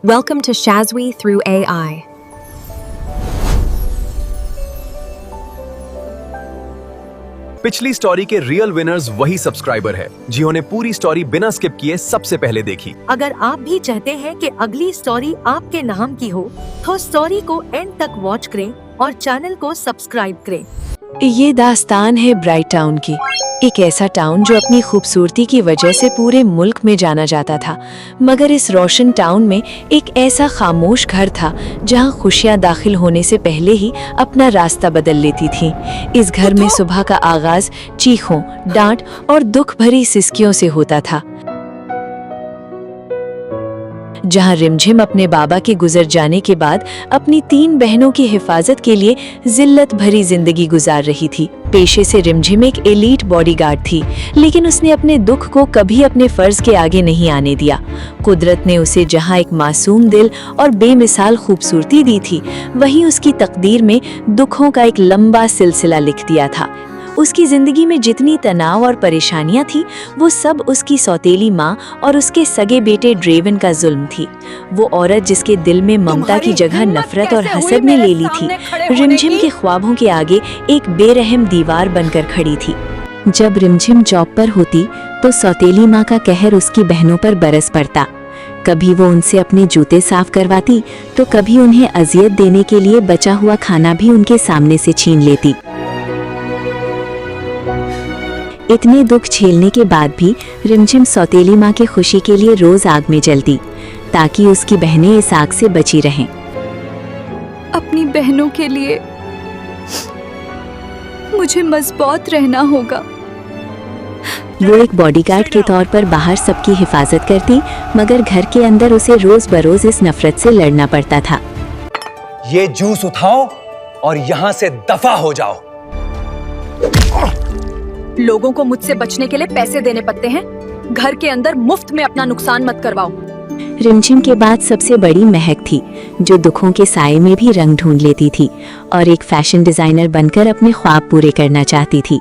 Welcome to Shazwi through AI. पिछली story के real winners वही सब्सक्राइबर है जिन्होंने पूरी स्टोरी बिना स्किप किए सबसे पहले देखी। अगर आप भी चाहते हैं कि अगली स्टोरी आपके नाम की हो, तो स्टोरी को एंड तक वॉच करें और चैनल को सब्सक्राइब करें। ये दास्तान है ब्राइट टाउन की, एक ऐसा टाउन जो अपनी खूबसूरती की वजह से पूरे मुल्क में जाना जाता था। मगर इस रोशन टाउन में एक ऐसा खामोश घर था जहां खुशियां दाखिल होने से पहले ही अपना रास्ता बदल लेती थीं। इस घर में सुबह का आगाज चीखों, डांट और दुख भरी सिसकियों से होता था। जहां रिमझिम अपने बाबा के गुजर जाने के बाद अपनी 3 बहनों की हिफाजत के लिए जिल्लत भरी जिंदगी गुजार रही थी। पेशे से रिमझिम एक एलीट बॉडीगार्ड थी, लेकिन उसने अपने दुख को कभी अपने फर्ज के आगे नहीं आने दिया। कुदरत ने उसे जहां एक मासूम दिल और बेमिसाल खूबसूरती दी थी, वहीं उसकी तकदीर में दुखों का एक लंबा सिलसिला लिख दिया था। उसकी जिंदगी में जितनी तनाव और परेशानियां थी, वो सब उसकी सौतेली माँ और उसके सगे बेटे ड्रेवन का जुल्म थी। वो औरत जिसके दिल में ममता की जगह नफरत और हसद ने ले ली थी, रिमझिम के ख्वाबों के आगे एक बेरहम दीवार बनकर खड़ी थी। जब रिमझिम जॉब पर होती तो सौतेली माँ का कहर उसकी बहनों पर बरस पड़ता। कभी वो उनसे अपने जूते साफ करवाती तो कभी उन्हें अजियत देने के लिए बचा हुआ खाना भी उनके सामने से छीन लेती। इतने दुख झेलने के बाद भी रिमझिम सौतेली माँ की खुशी के लिए रोज आग में जलती, ताकि उसकी बहनें इस आग से बची रहें। अपनी बहनों के लिए मुझे मजबूत रहना होगा। वो एक बॉडीगार्ड के तौर पर बाहर सबकी हिफाजत करती, मगर घर के अंदर उसे रोज बरोज इस नफरत से लड़ना पड़ता था। ये जूस उठाओ और यहाँ से दफा हो जाओ। लोगों को मुझसे बचने के लिए पैसे देने पड़ते हैं, घर के अंदर मुफ्त में अपना नुकसान मत करवाओ। रिमझिम के बाद सबसे बड़ी महक थी, जो दुखों के साये में भी रंग ढूंढ लेती थी और एक फैशन डिजाइनर बनकर अपने ख्वाब पूरे करना चाहती थी।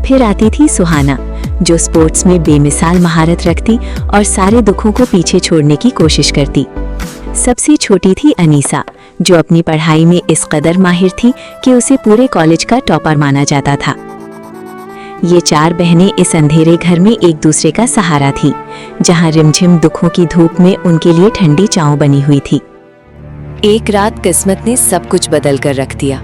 फिर आती थी सुहाना, जो स्पोर्ट्स में बेमिसाल महारत रखती और सारे दुखों को पीछे छोड़ने की कोशिश करती। सबसे छोटी थी अनीसा, जो अपनी पढ़ाई में इस कदर माहिर थी कि उसे पूरे कॉलेज का टॉपर माना जाता था। ये 4 बहनें इस अंधेरे घर में एक दूसरे का सहारा थी, जहां रिमझिम दुखों की धूप में उनके लिए ठंडी छांव बनी हुई थी। एक रात किस्मत ने सब कुछ बदल कर रख दिया।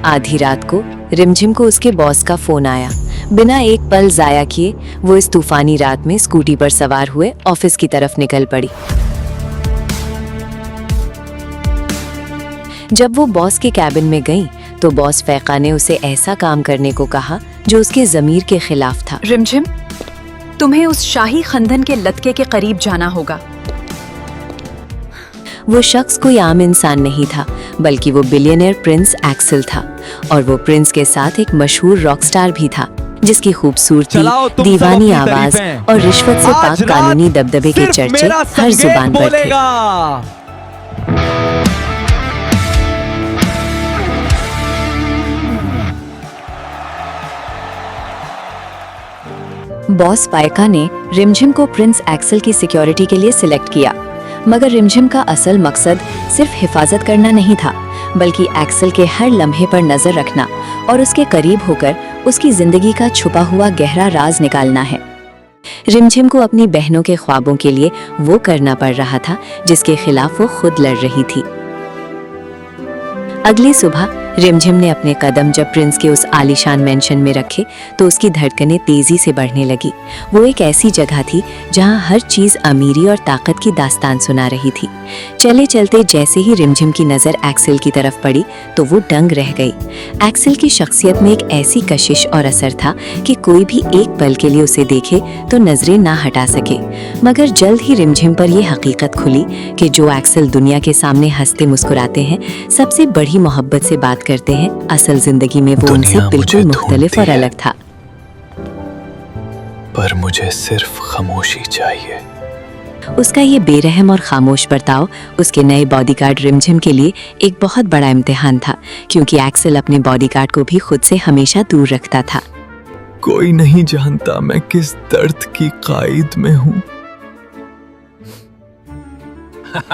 आधी रात को रिमझिम को उसके बॉस का फोन आया। बिना एक पल जाया किए वो इस तूफानी रात में स्कूटी पर सवार हुए ऑफिस की तरफ निकल पड़ी। जब वो बॉस के कैबिन में गई तो बॉस फैका ने उसे ऐसा काम करने को कहा जो उसके ज़मीर के खिलाफ था। रिमझिम, तुम्हें उस शाही खंदन के लतके के करीब जाना होगा। वो शख्स कोई आम इंसान नहीं था, बल्कि वो बिलियनियर प्रिंस एक्सेल था, और वो प्रिंस के साथ एक मशहूर रॉक स्टार भी था, जिसकी खूबसूरती, दीवानी आवाज और रिश्वत से पाक कानूनी दबदबे के चर्चे हर जुबान पर थे। बॉस फायका ने रिमझिम को प्रिंस एक्सेल की सिक्योरिटी के लिए सिलेक्ट किया, मगर रिमझिम का असल मकसद सिर्फ हिफाजत करना नहीं था, बल्कि एक्सेल के हर लम्हे पर नजर रखना और उसके करीब होकर उसकी जिंदगी का छुपा हुआ गहरा राज निकालना है। रिमझिम को अपनी बहनों के ख्वाबों के लिए वो करना पड़ रहा था जिसके खिलाफ वो खुद लड़ रही थी। अगली सुबह रिमझिम ने अपने कदम जब प्रिंस के उस आलीशान मेंशन में रखे तो उसकी धड़कनें तेजी से बढ़ने लगी। वो एक ऐसी जगह थी जहां हर चीज अमीरी और ताकत की दास्तान सुना रही थी। चले चलते जैसे ही रिमझिम की नजर एक्सेल की तरफ पड़ी तो वो दंग रह गई। एक्सेल की शख्सियत में एक ऐसी कशिश और असर था कि कोई भी एक पल के लिए उसे देखे तो नजरें ना हटा सके। मगर जल्द ही रिमझिम पर यह हकीकत खुली कि जो एक्सेल दुनिया के सामने हंसते मुस्कुराते हैं, सबसे बड़ी मोहब्बत से बात करते हैं, असल जिंदगी में वो उनसे बिल्कुल मुख्तलिफ और अलग था। पर मुझे सिर्फ खामोशी चाहिए। उसका ये बेरहम और खामोश बर्ताव उसके नए बॉडीगार्ड रिमझिम के लिए एक बहुत बड़ा इम्तिहान था, क्योंकि एक्सेल अपने बॉडीगार्ड को भी खुद से हमेशा दूर रखता था। कोई नहीं जानता मैं किस दर्द की कायद में हूँ।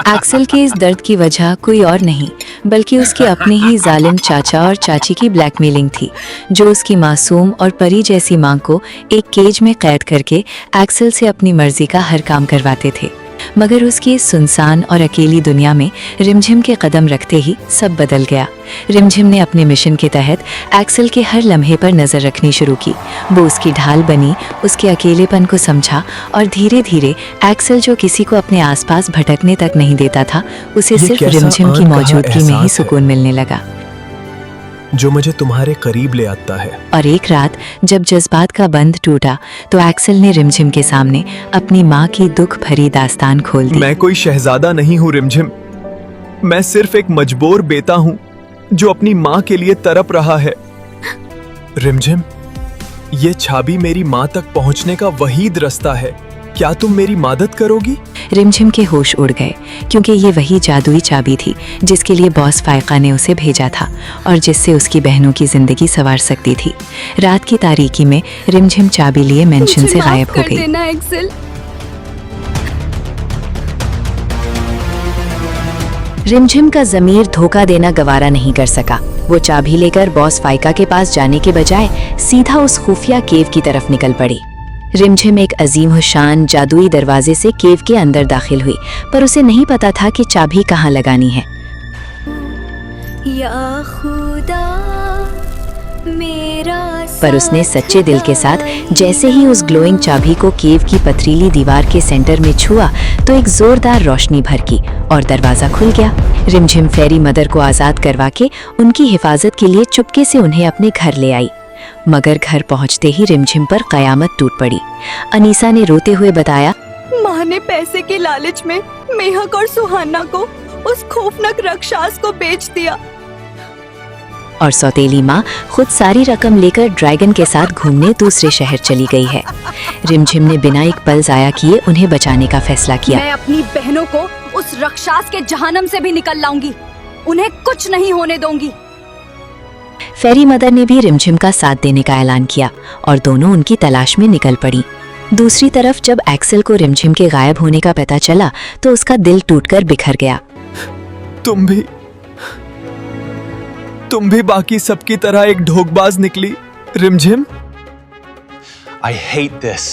एक्सेल के इस दर्द की वजह कोई और नहीं बल्कि उसके अपने ही जालिम चाचा और चाची की ब्लैकमेलिंग थी, जो उसकी मासूम और परी जैसी मां को एक केज में कैद करके एक्सेल से अपनी मर्जी का हर काम करवाते थे। मगर उसकी इस सुनसान और अकेली दुनिया में रिमझिम के कदम रखते ही सब बदल गया। रिमझिम ने अपने मिशन के तहत एक्सेल के हर लम्हे पर नजर रखनी शुरू की। वो उसकी ढाल बनी, उसके अकेलेपन को समझा और धीरे धीरे एक्सेल जो किसी को अपने आसपास भटकने तक नहीं देता था, उसे सिर्फ रिमझिम की मौजूदगी में ही सुकून मिलने लगा, जो मुझे तुम्हारे करीब ले आता है। और एक रात जब जज्बात का बंध टूटा तो एक्सेल ने रिमझिम के सामने अपनी माँ की दुख भरी दास्तान खोल दी। मैं कोई शहजादा नहीं हूँ रिमझिम, मैं सिर्फ एक मजबूर बेटा हूँ जो अपनी माँ के लिए तड़प रहा है। रिमझिम, ये चाबी मेरी माँ तक पहुँचने का वहीद रास्ता है, क्या तुम मेरी मदद करोगी? रिमझिम के होश उड़ गए क्योंकि ये वही जादुई चाबी थी जिसके लिए बॉस फाइका ने उसे भेजा था और जिससे उसकी बहनों की जिंदगी संवार सकती थी। रात की तारीकी में रिमझिम चाबी लिए मेंशन से गायब हो गई। एक्सेल, रिमझिम का ज़मीर धोखा देना गवारा नहीं कर सका। वो चाबी लेकर बॉस फाइका के पास जाने के बजाय सीधा उस खुफिया केव की तरफ निकल पड़ी। रिमझिम एक अजीम शान जादुई दरवाजे से केव के अंदर दाखिल हुई, पर उसे नहीं पता था कि चाबी कहाँ लगानी है। या खुदा मेरा पर उसने सच्चे दिल के साथ जैसे ही उस ग्लोइंग चाबी को केव की पथरीली दीवार के सेंटर में छुआ तो एक जोरदार रोशनी भड़की और दरवाजा खुल गया। रिमझिम फेरी मदर को आजाद करवा के उनकी हिफाजत के लिए चुपके से उन्हें अपने घर ले आई। मगर घर पहुंचते ही रिमझिम पर कयामत टूट पड़ी। अनीसा ने रोते हुए बताया, माँ ने पैसे के लालच में मेहक और सुहाना को उस खौफनाक राक्षस को बेच दिया और सौतेली माँ खुद सारी रकम लेकर ड्रैगन के साथ घूमने दूसरे शहर चली गई है। रिमझिम ने बिना एक पल जाया किए उन्हें बचाने का फैसला किया। मैं अपनी बहनों को उस राक्षस के जहन्नम से भी निकल लाऊंगी, उन्हें कुछ नहीं होने दूंगी। फेरी मदर ने भी रिमझिम का साथ देने का ऐलान किया और दोनों उनकी तलाश में निकल पड़ी। दूसरी तरफ जब एक्सेल को रिमझिम के गायब होने का पता चला तो उसका दिल टूटकर बिखर गया। तुम भी बाकी सबकी तरह एक ढोकबाज निकली रिमझिम। I hate this.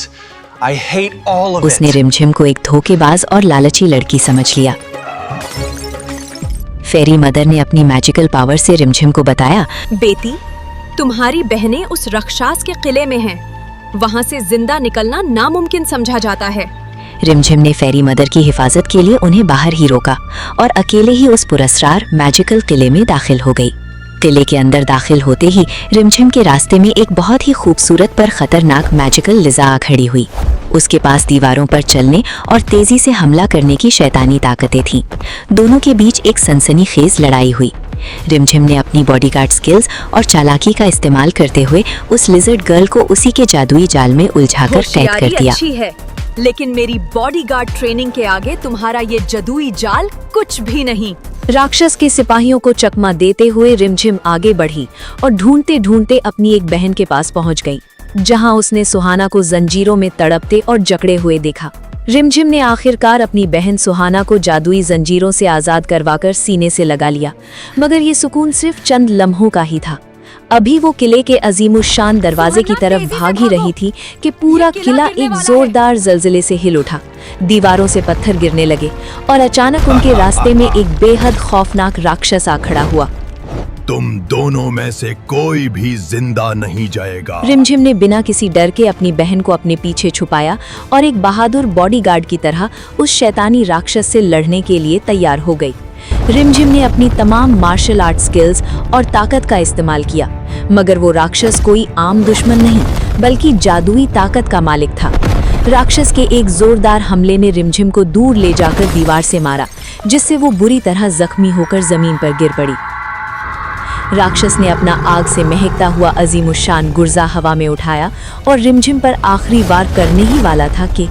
I hate all of उसने it. रिमझिम को एक धोखेबाज और लालची लड़की समझ लिया। फेरी मदर ने अपनी मैजिकल पावर से रिमझिम को बताया, बेटी, तुम्हारी बहनें उस राक्षस के किले में हैं। वहाँ से जिंदा निकलना नामुमकिन समझा जाता है। रिमझिम ने फेरी मदर की हिफाजत के लिए उन्हें बाहर ही रोका और अकेले ही उस पुरस्कार मैजिकल किले में दाखिल हो गई। किले के अंदर दाखिल होते ही रिमझिम के रास्ते में एक बहुत ही खूबसूरत पर खतरनाक मैजिकल लिज़ा आ खड़ी हुई। उसके पास दीवारों पर चलने और तेजी से हमला करने की शैतानी ताकतें थीं। दोनों के बीच एक सनसनीखेज लड़ाई हुई। रिमझिम ने अपनी बॉडीगार्ड स्किल्स और चालाकी का इस्तेमाल करते हुए उस लिजर्ड गर्ल को उसी के जादुई जाल में उलझाकर कैद कर होशियारी दिया। अच्छी है, लेकिन मेरी बॉडीगार्ड ट्रेनिंग के आगे तुम्हारा ये जादुई जाल कुछ भी नहीं। राक्षस के सिपाहियों को चकमा देते हुए रिमझिम आगे बढ़ी और ढूंढते ढूंढते अपनी एक बहन के पास पहुंच गई, जहां उसने सुहाना को जंजीरों में तड़पते और जकड़े हुए देखा। रिमझिम ने आखिरकार अपनी बहन सुहाना को जादुई जंजीरों से आजाद करवाकर सीने से लगा लिया, मगर ये सुकून सिर्फ चंद लम्हों का ही था। अभी वो किले के अजीमुशान दरवाजे की तरफ भाग ही रही थी कि पूरा किला एक जोरदार जल्जले से हिल उठा। दीवारों से पत्थर गिरने लगे और अचानक उनके रास्ते में एक बेहद खौफनाक राक्षस आ खड़ा हुआ। तुम दोनों में से कोई भी जिंदा नहीं जाएगा। रिमझिम ने बिना किसी डर के अपनी बहन को अपने पीछे छुपाया और एक बहादुर बॉडीगार्ड की तरह उस शैतानी राक्षस से लड़ने के लिए तैयार हो गई। रिमझिम ने अपनी तमाम मार्शल आर्ट स्किल्स और ताकत का इस्तेमाल किया, मगर वो राक्षस कोई आम दुश्मन नहीं बल्कि जादुई ताकत का मालिक था। राक्षस के एक जोरदार हमले ने रिमझिम को दूर ले जाकर दीवार से मारा, जिससे वो बुरी तरह जख्मी होकर जमीन पर गिर पड़ी। राक्षस ने अपना आग से महकता हुआ अजीमुशान गुर्जा हवा में उठाया और रिमझिम पर आखिरी वार करने ही वाला था कि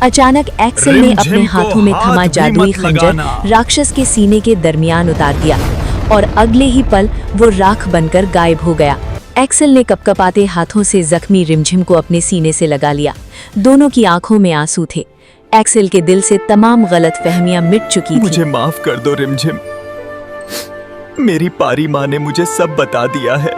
अचानक एक्सेल ने अपने हाथों में थमा जादुई खंजर राक्षस के सीने के दरमियान उतार दिया और अगले ही पल वो राख बनकर गायब हो गया। एक्सेल ने कपकपाते हाथों से जख्मी रिमझिम को अपने सीने से लगा लिया। दोनों की आंखों में आंसू थे। एक्सेल के दिल से तमाम गलतफहमियां मिट चुकी थी। मुझे माफ कर दो रिमझिम। मेरी पारी माँ ने मुझे सब बता दिया है।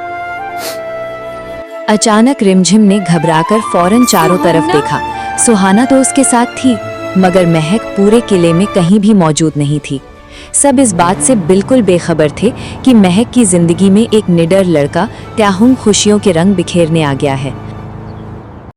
अचानक रिमझिम ने घबराकर फौरन चारों तरफ देखा। सुहाना तो उसके साथ थी, मगर महक पूरे किले में कहीं भी मौजूद नहीं थी। सब इस बात से बिल्कुल बेखबर थे कि महक की जिंदगी में एक निडर लड़का त्याहुम खुशियों के रंग बिखेरने आ गया है।